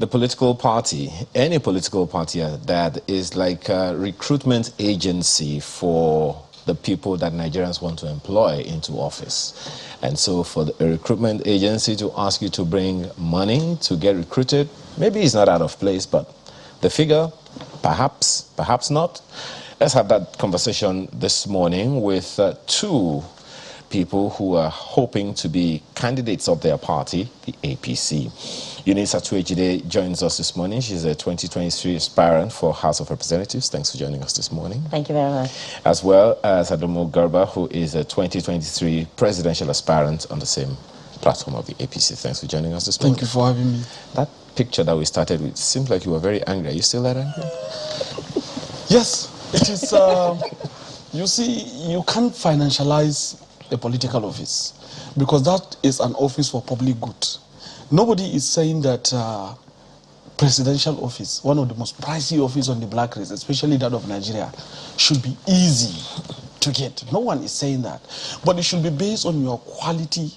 the political party, any political party that is like a recruitment agency for the people that Nigerians want to employ into office. And so for a recruitment agency to ask you to bring money to get recruited, maybe it's not out of place, but the figure, perhaps, perhaps not. Let's have that conversation this morning with two people who are hoping to be candidates of their party, the APC. Eunice Atuejide joins us this morning. She's a 2023 aspirant for House of Representatives. Thanks for joining us this morning. Thank you very much. As well as Adamu Garba, who is a 2023 presidential aspirant on the same platform of the APC. Thanks for joining us this morning. Thank you for having me. That picture that we started with seems like you were very angry. Are you still that angry? Yes, it is. You see, you can't financialize a political office because that is an office for public good. Nobody is saying that presidential office, one of the most pricey offices on the black list, especially that of Nigeria, should be easy to get. No one is saying that. But it should be based on your quality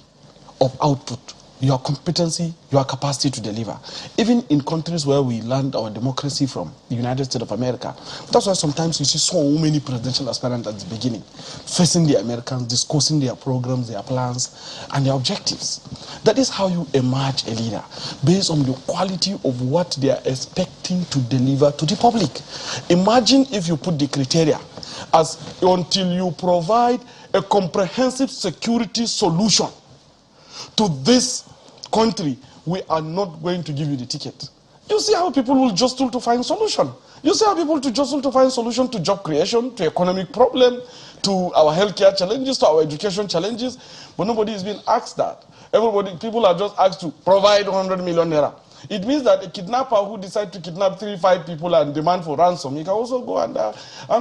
of output, your competency, your capacity to deliver. Even in countries where we learned our democracy from, the United States of America, that's why sometimes you see so many presidential aspirants at the beginning, facing the Americans, discussing their programs, their plans, and their objectives. That is how you emerge a leader, based on the quality of what they are expecting to deliver to the public. Imagine if you put the criteria as until you provide a comprehensive security solution to this country, we are not going to give you the ticket. You see how people will jostle to find solution. You see how people to jostle to find solution to job creation, to economic problem, to our healthcare challenges, to our education challenges. But nobody is being asked that. People are just asked to provide 100 million naira. It means that a kidnapper who decides to kidnap 3-5 people and demand for ransom, he can also go and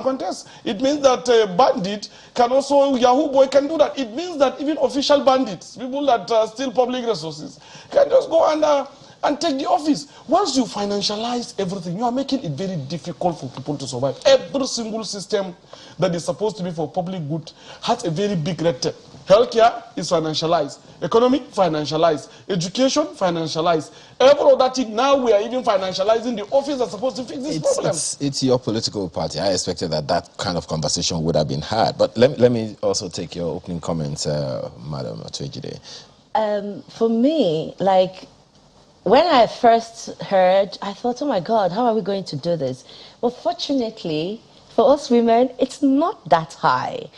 contest. It means that a bandit can also, Yahoo boy can do that. It means that even official bandits, people that steal public resources, can just go and take the office. Once you financialize everything, you are making it very difficult for people to survive. Every single system that is supposed to be for public good has a very big red tape. Healthcare is financialized. Economy, financialized. Education, financialized. Every other thing, now we are even financializing the office that's supposed to fix this problem. It's your political party. I expected that kind of conversation would have been had. But let me also take your opening comments, Madam Atuejide. For me, like, when I first heard, I thought, oh my God, how are we going to do this? But fortunately, for us women, it's not that high.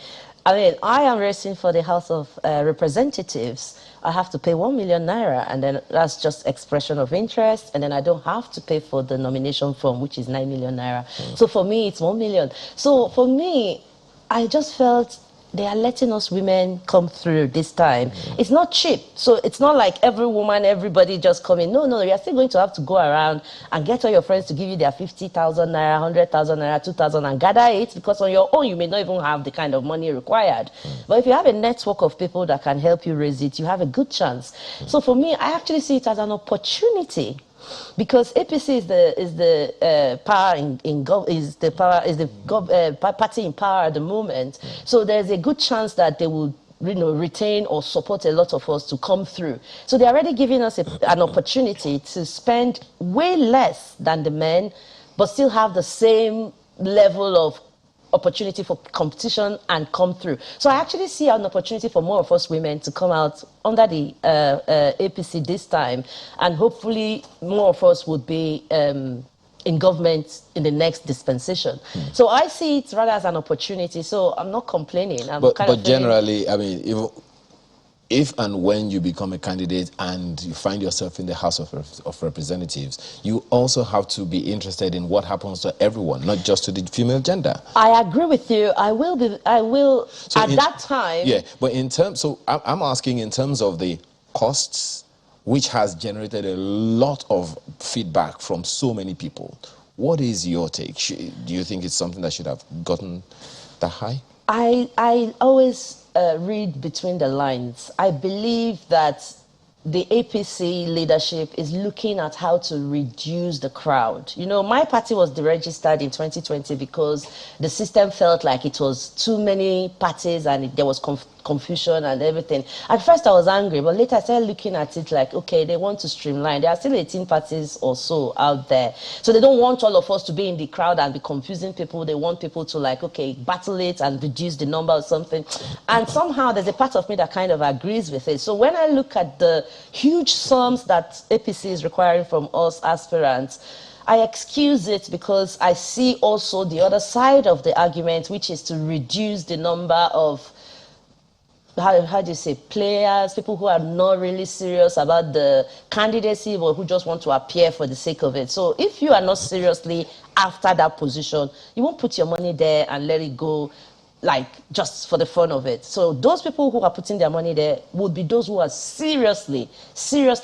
I mean, I am racing for the House of Representatives. I have to pay 1 million naira, and then that's just expression of interest, and then I don't have to pay for the nomination form, which is 9 million naira. So for me, it's 1 million. So for me, I just felt they are letting us women come through this time. It's not cheap. So it's not like every woman, everybody just come in. No, you are still going to have to go around and get all your friends to give you their 50,000 naira, 100,000 naira, 2,000 and gather it, because on your own, you may not even have the kind of money required. But if you have a network of people that can help you raise it, you have a good chance. So for me, I actually see it as an opportunity. Because APC is the party in power at the moment, so there's a good chance that they will, retain or support a lot of us to come through. So they're already giving us an opportunity to spend way less than the men, but still have the same level of opportunity for competition and come through. So I actually see an opportunity for more of us women to come out under the APC this time, and hopefully more of us would be in government in the next dispensation. So I see it rather as an opportunity, so I'm not complaining. But generally, I mean, if and when you become a candidate and you find yourself in the House of Representatives, you also have to be interested in what happens to everyone, not just to the female gender. I agree with you. I will so at that time. Yeah, but in terms, so I'm asking in terms of the costs, which has generated a lot of feedback from so many people. What is your take? Do you think it's something that should have gotten that high? I always read between the lines. I believe that the APC leadership is looking at how to reduce the crowd. My party was deregistered in 2020 because the system felt like it was too many parties and there was confusion and everything. At first I was angry, but later I started looking at it like, okay, they want to streamline. There are still 18 parties or so out there. So they don't want all of us to be in the crowd and be confusing people. They want people to like, okay, battle it and reduce the number or something. And somehow there's a part of me that kind of agrees with it. So when I look at the huge sums that APC is requiring from us aspirants, I excuse it because I see also the other side of the argument, which is to reduce the number of, how do you say, players, people who are not really serious about the candidacy or who just want to appear for the sake of it. So if you are not seriously after that position, you won't put your money there and let it go like just for the fun of it. So those people who are putting their money there would be those who are seriously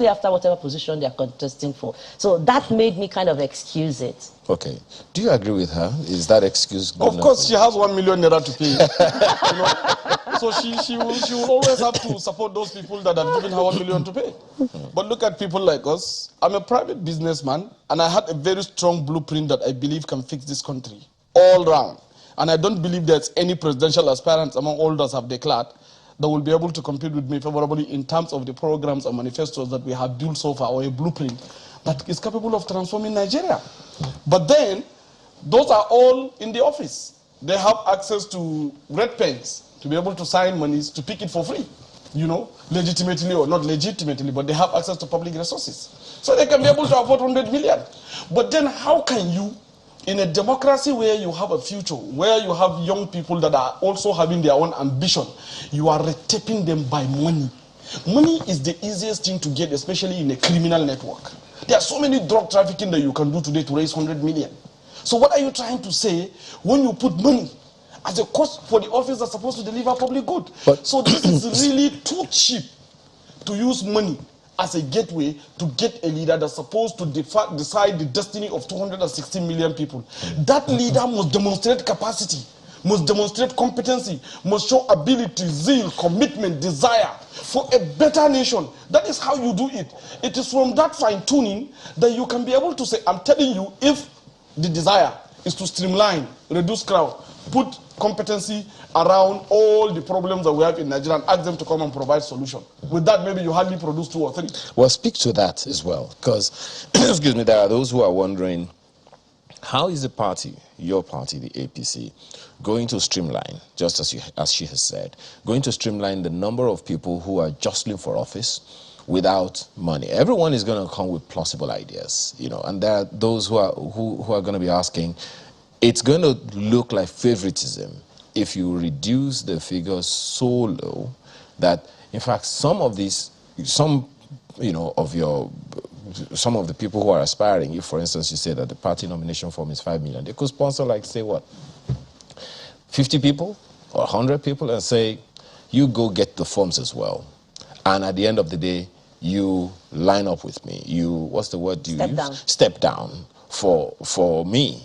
after whatever position they are contesting for. So that made me kind of excuse it. Okay. Do you agree with her? Is that excuse good? Of course, she has 1 million naira to pay. You know? So she will always have to support those people that have given her 1 million to pay. But look at people like us. I'm a private businessman, and I had a very strong blueprint that I believe can fix this country all round. And I don't believe there's any presidential aspirants among all those have declared that will be able to compete with me favorably in terms of the programs and manifestos that we have built so far, or a blueprint that is capable of transforming Nigeria. But then, those are all in the office. They have access to red pens to be able to sign monies to pick it for free, you know, legitimately or not legitimately, but they have access to public resources. So they can be able to afford 100 million. But then how can you, in a democracy where you have a future, where you have young people that are also having their own ambition, you are retaping them by money. Money is the easiest thing to get, especially in a criminal network. There are so many drug trafficking that you can do today to raise 100 million. So what are you trying to say when you put money as a cost for the office that's supposed to deliver public good? So this is really too cheap to use money as a gateway to get a leader that's supposed to decide the destiny of 260 million people. That leader must demonstrate capacity, must demonstrate competency, must show ability, zeal, commitment, desire for a better nation. That is how you do it. It is from that fine-tuning that you can be able to say, I'm telling you, if the desire is to streamline, reduce crowd, put competency around all the problems that we have in Nigeria and ask them to come and provide solution. With that, maybe you hardly produce 2 or 3. Well, speak to that as well, because, excuse me, there are those who are wondering, how is the party, your party, the APC, going to streamline, just as she has said, going to streamline the number of people who are jostling for office without money? Everyone is going to come with plausible ideas, you know, and there are those who are going to be asking, it's going to look like favoritism if you reduce the figures so low that, in fact, some of the people who are aspiring, if, for instance, you say that the party nomination form is 5 million, they could sponsor, like, say, what, 50 people or 100 people and say, you go get the forms as well. And at the end of the day, you line up with me. You, what's the word you use? Step down for me.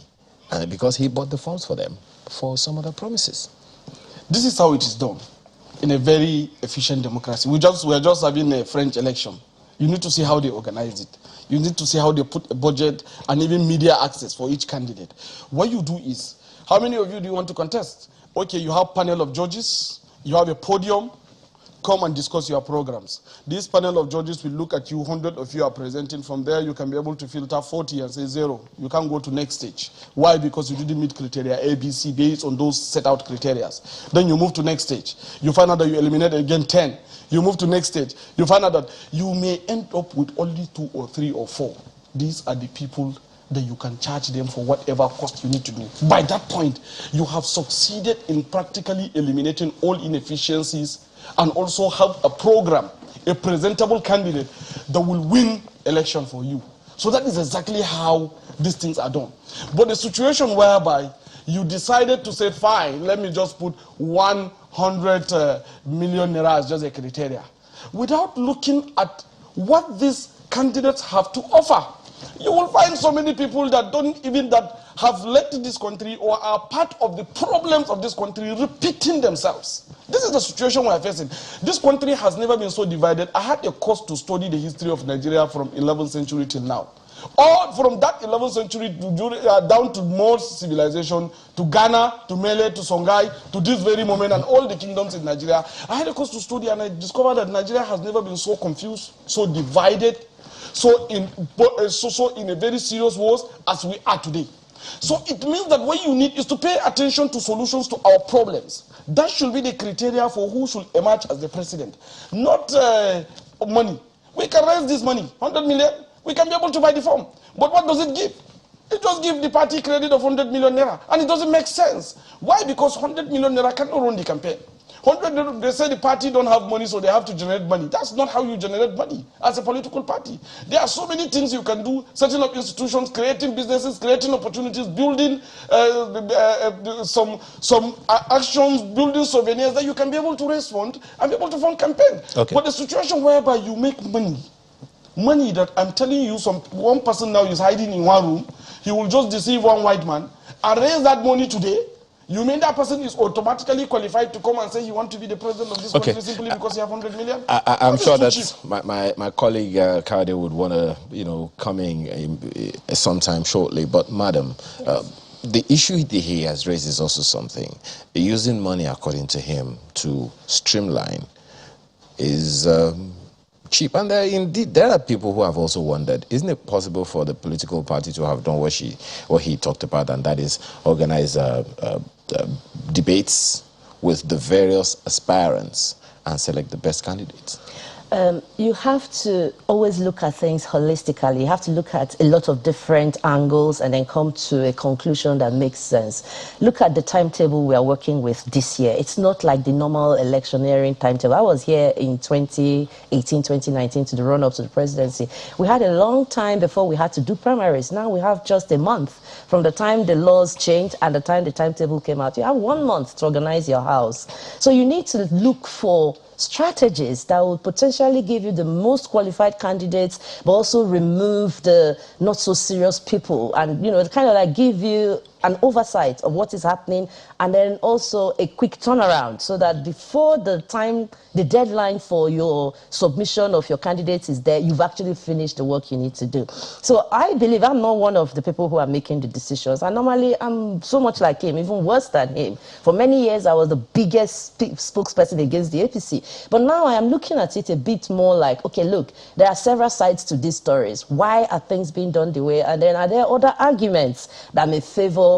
And because he bought the forms for them for some other promises. This is how it is done in a very efficient democracy. We are just having a French election. You need to see how they organize it. You need to see how they put a budget and even media access for each candidate. What you do is, how many of you do you want to contest? Okay, you have panel of judges, you have a podium, come and discuss your programs. This panel of judges will look at you, 100 of you are presenting. From there, you can be able to filter 40 and say 0. You can't go to next stage. Why? Because you didn't meet criteria ABC based on those set out criteria. Then you move to next stage. You find out that you eliminate again 10. You move to next stage. You find out that you may end up with only 2 or 3 or 4. These are the people that you can charge them for whatever cost you need to do. By that point, you have succeeded in practically eliminating all inefficiencies and also have a program, a presentable candidate that will win election for you. So that is exactly how these things are done. But the situation whereby you decided to say, fine, let me just put 100 million naira as just a criteria, without looking at what these candidates have to offer. You will find so many people that have led this country or are part of the problems of this country repeating themselves. This is the situation we are facing. This country has never been so divided. I had a course to study the history of Nigeria from 11th century till now. All from that 11th century down to more civilization, to Ghana, to Mele, to Songhai, to this very moment, and all the kingdoms in Nigeria. I had a course to study, and I discovered that Nigeria has never been so confused, so divided, so in a very serious wars as we are today. So it means that what you need is to pay attention to solutions to our problems. That should be the criteria for who should emerge as the president, not money. We can raise this money, 100 million, we can be able to buy the form. But what does it give? It just gives the party credit of 100 million naira, and it doesn't make sense. Why? Because 100 million naira cannot run the campaign. 100, they say the party don't have money, so they have to generate money. That's not how you generate money as a political party. There are so many things you can do, setting up institutions, creating businesses, creating opportunities, building some actions, building souvenirs that you can be able to raise funds and be able to fund campaign. Okay. But the situation whereby you make money that I'm telling you, one person now is hiding in one room, he will just deceive one white man and raise that money today. You mean that person is automatically qualified to come and say he wants to be the president of this country simply because he has 100 million? I'm sure that my colleague Kade would want to, come in sometime shortly. But madam, the issue that he has raised is also something. Using money, according to him, to streamline is cheap. And there are people who have also wondered, isn't it possible for the political party to have done what he talked about, and that is organize debates with the various aspirants and select the best candidates? You have to always look at things holistically. You have to look at a lot of different angles and then come to a conclusion that makes sense. Look at the timetable we are working with this year. It's not like the normal electioneering timetable. I was here in 2018, 2019 to the run-up to the presidency. We had a long time before we had to do primaries. Now we have just a month from the time the laws changed and the time the timetable came out. You have 1 month to organize your house. So you need to look for strategies that will potentially give you the most qualified candidates, but also remove the not so serious people, and kind of like give you an oversight of what is happening, and then also a quick turnaround so that before the deadline for your submission of your candidates is there, you've actually finished the work you need to do. So I believe I'm not one of the people who are making the decisions. And normally I'm so much like him, even worse than him. For many years I was the biggest spokesperson against the APC. But now I am looking at it a bit more like, okay, look, there are several sides to these stories. Why are things being done the way? And then are there other arguments that may favor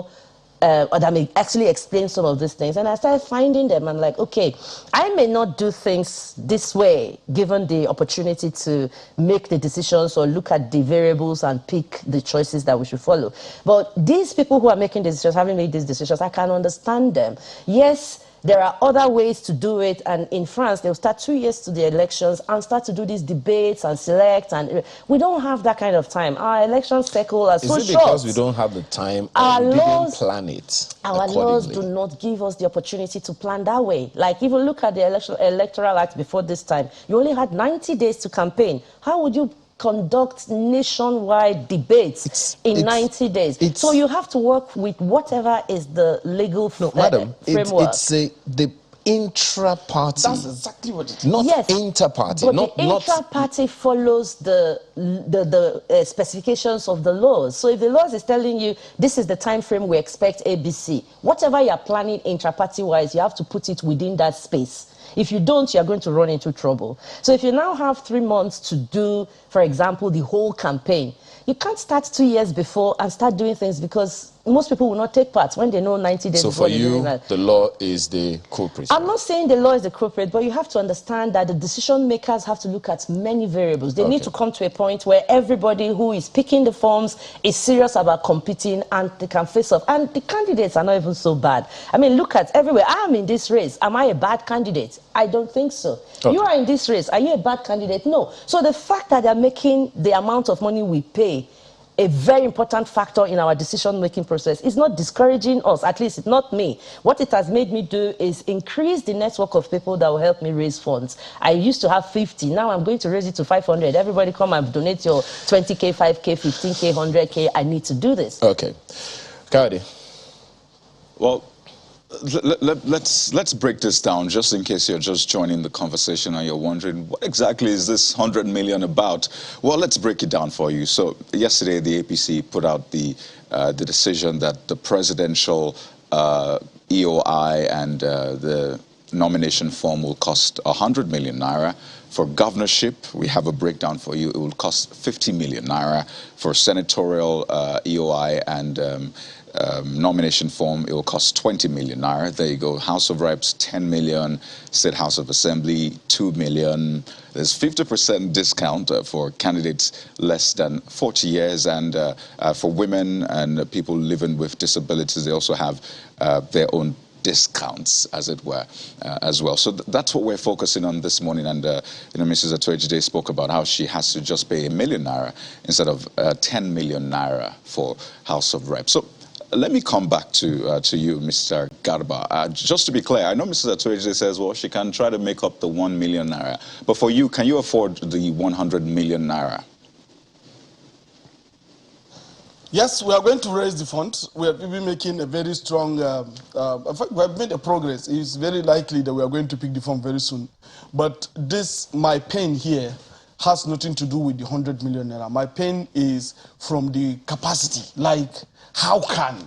or that may actually explain some of these things? And I started finding them. I'm like, okay, I may not do things this way, given the opportunity to make the decisions or look at the variables and pick the choices that we should follow. But these people who are making decisions, having made these decisions, I can understand them. Yes, there are other ways to do it, and in France, they'll start 2 years to the elections and start to do these debates and select, and we don't have that kind of time. Our election cycle is so short. Is it because we don't have the time, or we didn't plan it Our laws do not give us the opportunity to plan that way. Like, if you look at the Electoral Act before this time, you only had 90 days to campaign. How would you conduct nationwide debates in 90 days? So you have to work with whatever is the legal madam, framework. It's the intra-party. That's exactly what it is. Not inter-party. But the intra-party follows the specifications of the laws. So if the laws is telling you this is the time frame we expect ABC, whatever you are planning intra-party wise, you have to put it within that space. If you don't, you're going to run into trouble. So if you now have 3 months to do, for example, the whole campaign, you can't start 2 years before and start doing things, because most people will not take part when they know 90 days. So for you, the law is the culprit? I'm not saying the law is the culprit, but you have to understand that the decision makers have to look at many variables. They need to come to a point where everybody who is picking the forms is serious about competing, and they can face off. And the candidates are not even so bad. I mean, look at everywhere. I'm in this race. Am I a bad candidate? I don't think so. You are in this race. Are you a bad candidate? No. So the fact that they're making the amount of money we pay a very important factor in our decision-making process is not discouraging us, at least it's not me. What it has made me do is increase the network of people that will help me raise funds. I used to have 50, now I'm going to raise it to 500. Everybody come and donate your 20K, 5K, 15K, 100K. I need to do this. Okay. Kadi. Well, Let's break this down, just in case you're just joining the conversation and you're wondering what exactly is this 100 million about. Well, let's break it down for you. So yesterday the APC put out the decision that the presidential EOI and the nomination form will cost 100 million naira. For governorship, we have a breakdown for you. It will cost 50 million naira. For senatorial EOI and nomination form, it will cost 20 million naira. There you go. House of Reps, 10 million. State House of Assembly, 2 million. There's 50% discount for candidates less than 40 years. And for women and people living with disabilities, they also have their own discounts, as it were, as well. So that's what we're focusing on this morning. And Mrs. Atoyejide spoke about how she has to just pay 1 million naira instead of 10 million naira for House of Reps. So let me come back to you, Mr. Garba. Just to be clear, I know Mrs. Atoyejide says, well, she can try to make up the 1 million naira. But for you, can you afford the 100 million naira? Yes, we are going to raise the fund. We are even making a very strong, in fact, we have made a progress. It's very likely that we are going to pick the fund very soon. But my pain here has nothing to do with the 100 million naira. My pain is from the capacity. Like, how can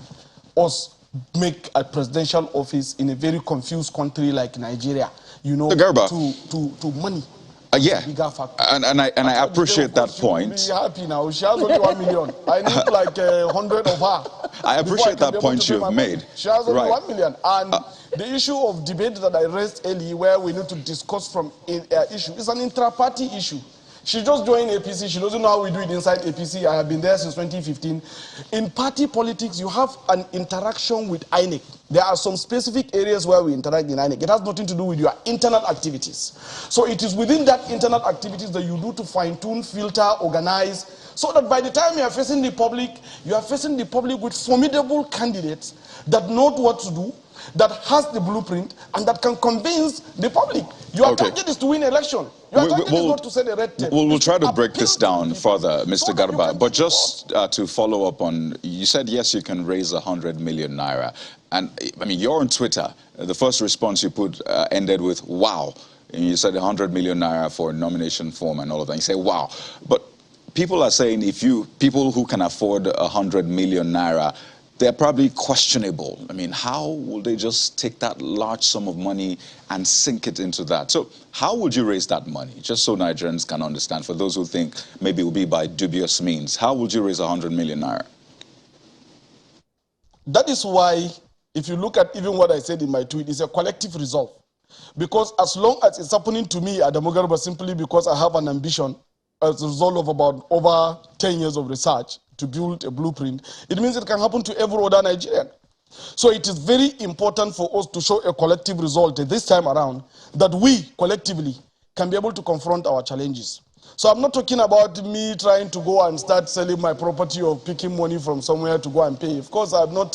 us make a presidential office in a very confused country like Nigeria, you know, to money? Yeah, and I appreciate that point. Be happy now. She has only 1 million. I need like 100 of her. I appreciate that point you've made. She has only 1 million. And the issue of debate that I raised earlier, where we need to discuss from an issue, is an intra-party issue. She just joined APC. She doesn't know how we do it inside APC. I have been there since 2015. In party politics, you have an interaction with INEC. There are some specific areas where we interact in INEC. It has nothing to do with your internal activities. So it is within that internal activities that you do to fine-tune, filter, organize, so that by the time you are facing the public with formidable candidates that know what to do, that has the blueprint, and that can convince the public. Your target is to win election. Your target is not to set a red tape. We'll try to break this down further, Mr. Garba. But just to follow up on, you said, yes, you can raise 100 million naira. And, I mean, you're on Twitter. The first response you put ended with, wow. And you said 100 million naira for a nomination form and all of that. You say, wow. But people are saying people who can afford 100 million naira, they're probably questionable. I mean, how will they just take that large sum of money and sink it into that? So how would you raise that money? Just so Nigerians can understand, for those who think maybe it will be by dubious means. How would you raise 100 million naira? That is why, if you look at even what I said in my tweet, it's a collective resolve. Because as long as it's happening to me at Adamu Garba, simply because I have an ambition as a result of about over 10 years of research to build a blueprint, it means it can happen to every other Nigerian. So it is very important for us to show a collective result this time around, that we collectively can be able to confront our challenges. So I'm not talking about me trying to go and start selling my property or picking money from somewhere to go and pay. Of course, I'm not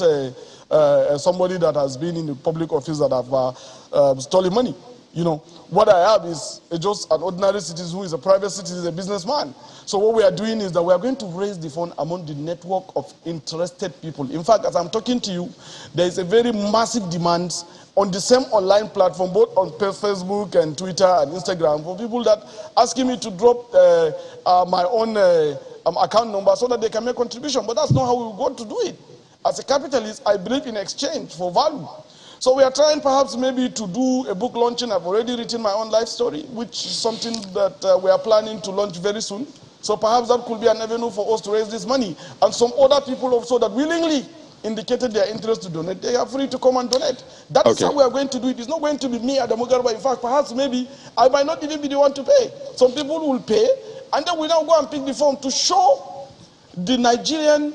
somebody that has been in the public office that have stolen money. You know, what I have is just an ordinary citizen who is a private citizen, a businessman. So what we are doing is that we are going to raise the fund among the network of interested people. In fact, as I'm talking to you, there is a very massive demand on the same online platform, both on Facebook and Twitter and Instagram, for people that asking me to drop my own account number so that they can make contribution. But that's not how we want to do it. As a capitalist, I believe in exchange for value. So we are trying perhaps maybe to do a book launching. I've already written my own life story, which is something that we are planning to launch very soon. So perhaps that could be an avenue for us to raise this money. And some other people also that willingly indicated their interest to donate, they are free to come and donate. That is how we are going to do it. It's not going to be me, Adamu Garba. In fact, perhaps maybe I might not even be the one to pay. Some people will pay, and then we now go and pick the form to show the Nigerian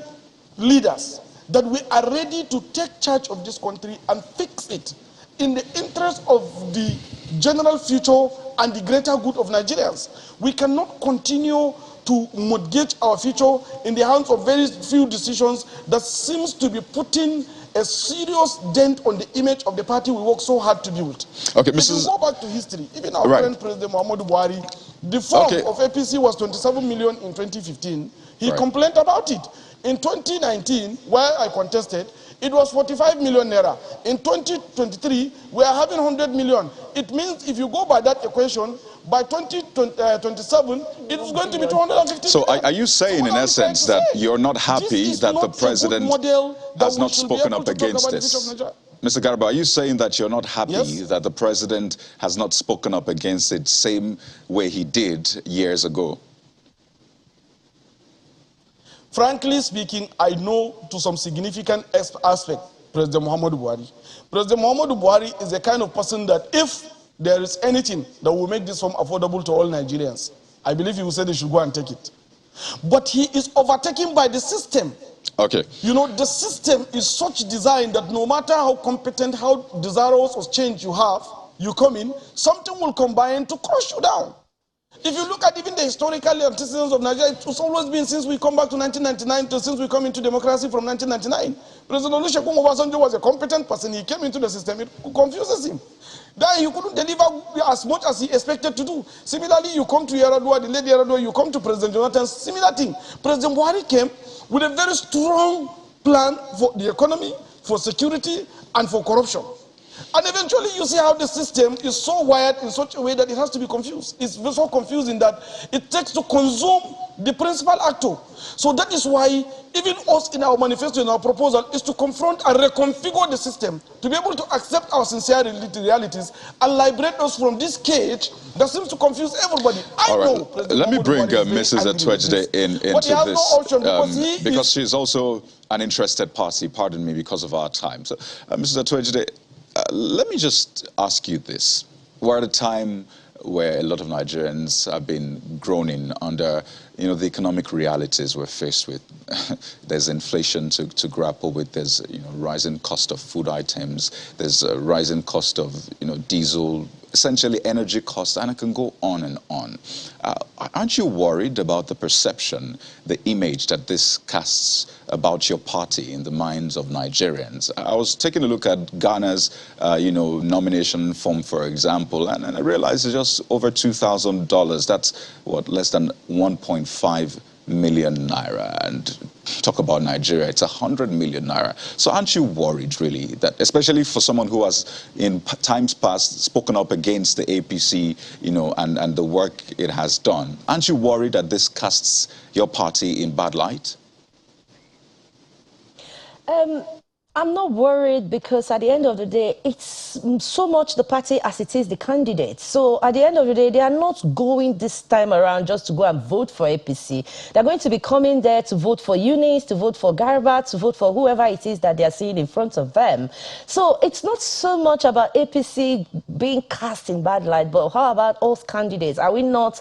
leaders that we are ready to take charge of this country and fix it in the interest of the general future and the greater good of Nigerians. We cannot continue to mortgage our future in the hands of very few decisions that seems to be putting a serious dent on the image of the party we work so hard to build. Okay, If you go back to history, even our current President Muhammadu Buhari, the form of APC was 27 million in 2015. He complained about it. In 2019, where I contested, it was 45 million naira. In 2023, we are having 100 million. It means if you go by that equation, by 2027, it is going to be 250 So million. are you saying, in essence, that you're not happy that the president has not spoken up against this? Mr. Garba, are you saying that you're not happy that the president has not spoken up against it same way he did years ago? Frankly speaking, I know to some significant aspect President Muhammadu Buhari. President Muhammadu Buhari is the kind of person that if there is anything that will make this home affordable to all Nigerians, I believe he will say they should go and take it. But he is overtaken by the system. Okay. You know, the system is such design that no matter how competent, how desirous of change you have, you come in, something will combine to crush you down. If you look at even the historical antecedents of Nigeria, it's always been since we come back to 1999 to since we come into democracy from 1999. President Olusegun Obasanjo was a competent person. He came into the system. It confuses him. Then he couldn't deliver as much as he expected to do. Similarly, you come to Yaradua, the late Yaradua, you come to President Jonathan, similar thing. President Buhari came with a very strong plan for the economy, for security, and for corruption. And eventually you see how the system is so wired in such a way that it has to be confused. It's so confusing that it takes to consume the principal actor. So that is why even us in our manifesto, in our proposal, is to confront and reconfigure the system to be able to accept our sincere realities and liberate us from this cage that seems to confuse everybody. All right. Let me bring Mrs. Atwejide into this because she's also an interested party, pardon me, because of our time. So, Mrs. Atwejide, let me just ask you this. We're at a time where a lot of Nigerians have been groaning under, the economic realities we're faced with. There's inflation to grapple with. There's, rising cost of food items. There's a rising cost of, diesel, essentially energy costs, and it can go on and on. Aren't you worried about the perception, the image that this casts about your party in the minds of Nigerians? I was taking a look at Ghana's, nomination form, for example, and I realized it's just over $2,000. That's, less than 1.5 million naira. And talk about Nigeria, it's 100 million naira. So aren't you worried, really, that especially for someone who has in times past spoken up against the APC, and the work it has done, aren't you worried that this casts your party in bad light? I'm not worried because at the end of the day, it's so much the party as it is the candidate. So at the end of the day, they are not going this time around just to go and vote for APC. They're going to be coming there to vote for Eunice, to vote for Garba, to vote for whoever it is that they are seeing in front of them. So it's not so much about APC being cast in bad light, but how about us candidates? Are we not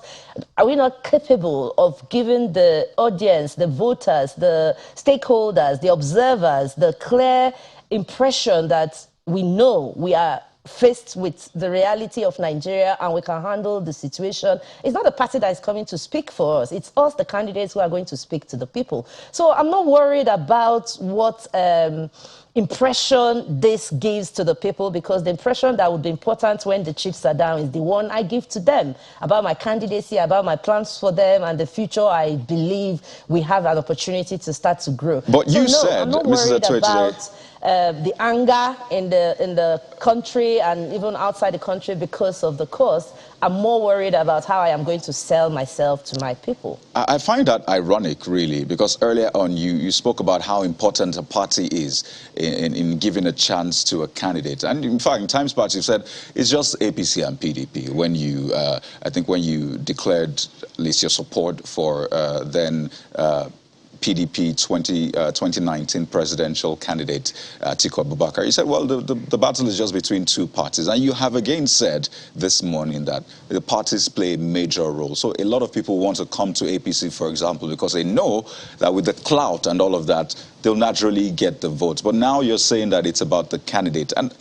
capable of giving the audience, the voters, the stakeholders, the observers, the clear impression that we know we are faced with the reality of Nigeria and we can handle the situation? It's not the party that is coming to speak for us. It's us, the candidates, who are going to speak to the people. So I'm not worried about what impression this gives to the people, because the impression that would be important when the chiefs are down is the one I give to them about my candidacy, about my plans for them, and the future I believe we have an opportunity to start to grow. But you said, I'm not Mrs. worried about the anger in the country and even outside the country because of the cost. I'm more worried about how I am going to sell myself to my people. I find that ironic, really, because earlier on you spoke about how important a party is in giving a chance to a candidate. And in fact, in times past, you said it's just APC and PDP. When you, I think when you declared at least your support for then PDP 2019 presidential candidate Atiku Abubakar, you said, well, the battle is just between two parties. And you have again said this morning that the parties play a major role. So a lot of people want to come to APC, for example, because they know that with the clout and all of that, they'll naturally get the votes. But now you're saying that it's about the candidate. And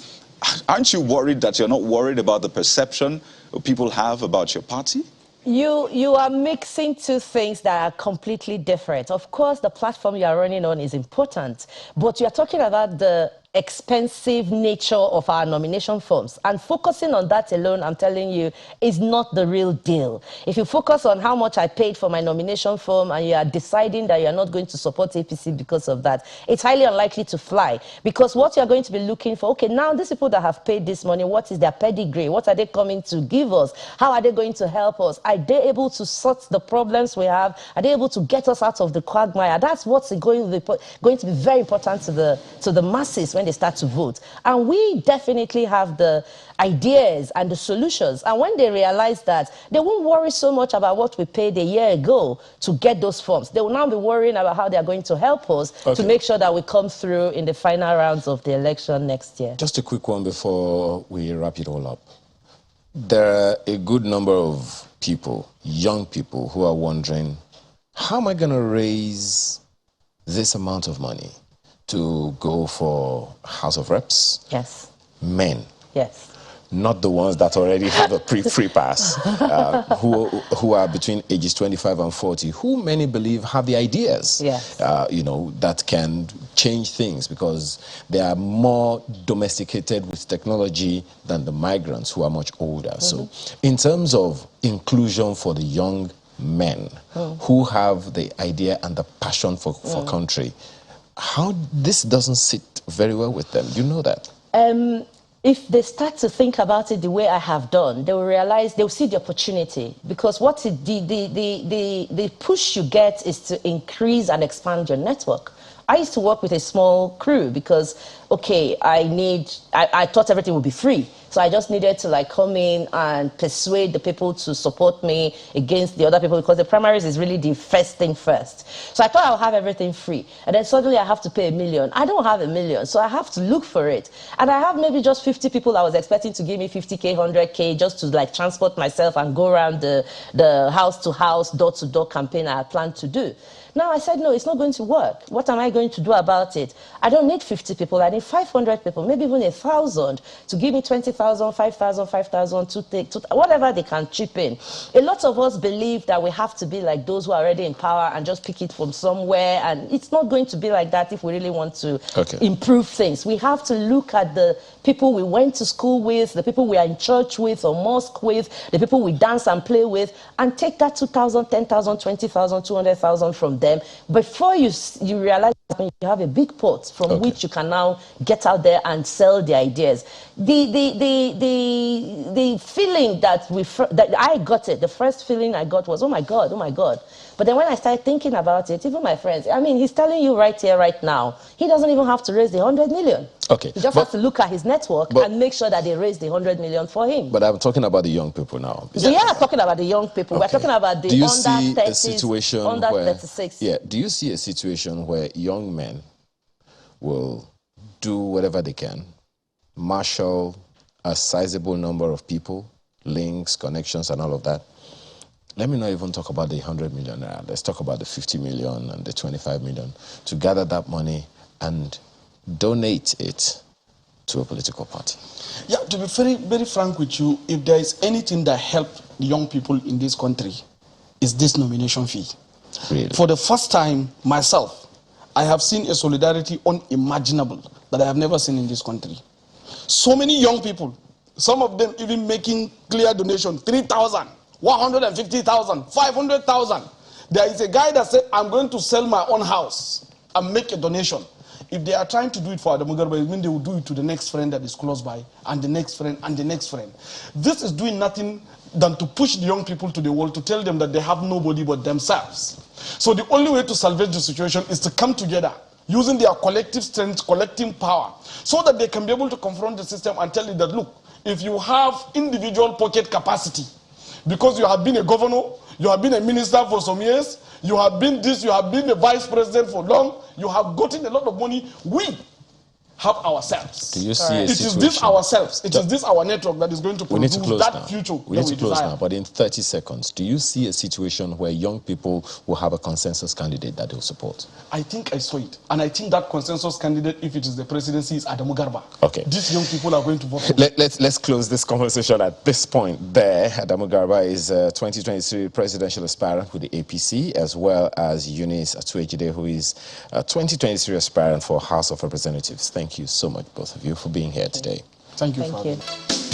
aren't you worried that you're not worried about the perception people have about your party? You are mixing two things that are completely different. Of course, the platform you are running on is important, but you are talking about the expensive nature of our nomination forms. And focusing on that alone, I'm telling you, is not the real deal. If you focus on how much I paid for my nomination form and you are deciding that you're not going to support APC because of that, it's highly unlikely to fly. Because what you're going to be looking for, okay, now these people that have paid this money, what is their pedigree? What are they coming to give us? How are they going to help us? Are they able to sort the problems we have? Are they able to get us out of the quagmire? That's what's going to be very important to the masses when they start to vote. And we definitely have the ideas and the solutions. And when they realize that, they won't worry so much about what we paid a year ago to get those forms. They will now be worrying about how they're going to help us to make sure that we come through in the final rounds of the election next year. Just a quick one before we wrap it all up. There are a good number of people, young people, who are wondering, how am I going to raise this amount of money to go for House of Reps? Yes. Men. Yes. Not the ones that already have a free pass, who are between ages 25 and 40, who many believe have the ideas, yes. That can change things because they are more domesticated with technology than the migrants who are much older. So in terms of inclusion for the young men who have the idea and the passion for country, how this doesn't sit very well with them. You know that? If they start to think about it the way I have done, they will realize, they'll see the opportunity. Because what the push you get is to increase and expand your network. I used to work with a small crew because, okay, I thought everything would be free. So I just needed to like come in and persuade the people to support me against the other people because the primaries is really the first thing first. So I thought I'll have everything free. And then suddenly I have to pay $1 million. I don't have $1 million, so I have to look for it. And I have maybe just 50 people I was expecting to give me 50K, 100K just to like transport myself and go around the house to house, door to door campaign I had planned to do. Now I said, no, it's not going to work. What am I going to do about it? I don't need 50 people. I need 500 people, maybe even 1,000 to give me 20,000, 5,000, 5,000, whatever they can chip in. A lot of us believe that we have to be like those who are already in power and just pick it from somewhere. And it's not going to be like that if we really want to improve things. We have to look at the people we went to school with, the people we are in church with or mosque with, the people we dance and play with, and take that 2,000, 10,000, 20,000, 200,000 from them before you realize you have a big pot from which you can now get out there and sell the ideas. The feeling that I got it, the first feeling I got was, oh my God, oh my God. But then when I started thinking about it, even my friends, I mean, he's telling you right here, right now, he doesn't even have to raise the 100 million. Okay. He just has to look at his network and make sure that they raise the 100 million for him. But I'm talking about the young people now. So yeah, I'm talking about the young people. We're talking about the under 30s, under 36. Yeah. Do you see a situation where young men will do whatever they can, marshal a sizable number of people, links, connections, and all of that? Let me not even talk about the 100 million. Let's talk about the 50 million and the 25 million to gather that money and donate it to a political party. Yeah, to be very, very frank with you, if there is anything that helped young people in this country, it's this nomination fee. Really? For the first time, myself, I have seen a solidarity unimaginable that I have never seen in this country. So many young people, some of them even making clear donation, 3,000, 150,000, 500,000. There is a guy that said, I'm going to sell my own house and make a donation. If they are trying to do it for Adamu Garba, it means they will do it to the next friend that is close by, and the next friend, and the next friend. This is doing nothing than to push the young people to the wall to tell them that they have nobody but themselves. So the only way to salvage the situation is to come together, using their collective strength, collective power, so that they can be able to confront the system and tell it that, look, if you have individual pocket capacity, because you have been a governor, you have been a minister for some years, you have been this, you have been the vice president for long, you have gotten a lot of money, we have ourselves. Do you see a situation? It is this ourselves, it is this our network that is going to produce that future we need to close now, but in 30 seconds, do you see a situation where young people will have a consensus candidate that they'll support? I think I saw it, and I think that consensus candidate, if it is the presidency, is Adamu Garba. Okay. These young people are going to vote for Let's close this conversation at this point there. Adamu Garba is a 2023 presidential aspirant with the APC, as well as Eunice Atuejide, who is a 2023 aspirant for House of Representatives. Thank you. thank you so much, both of you, for being here today. Thank you Thank for you. having me.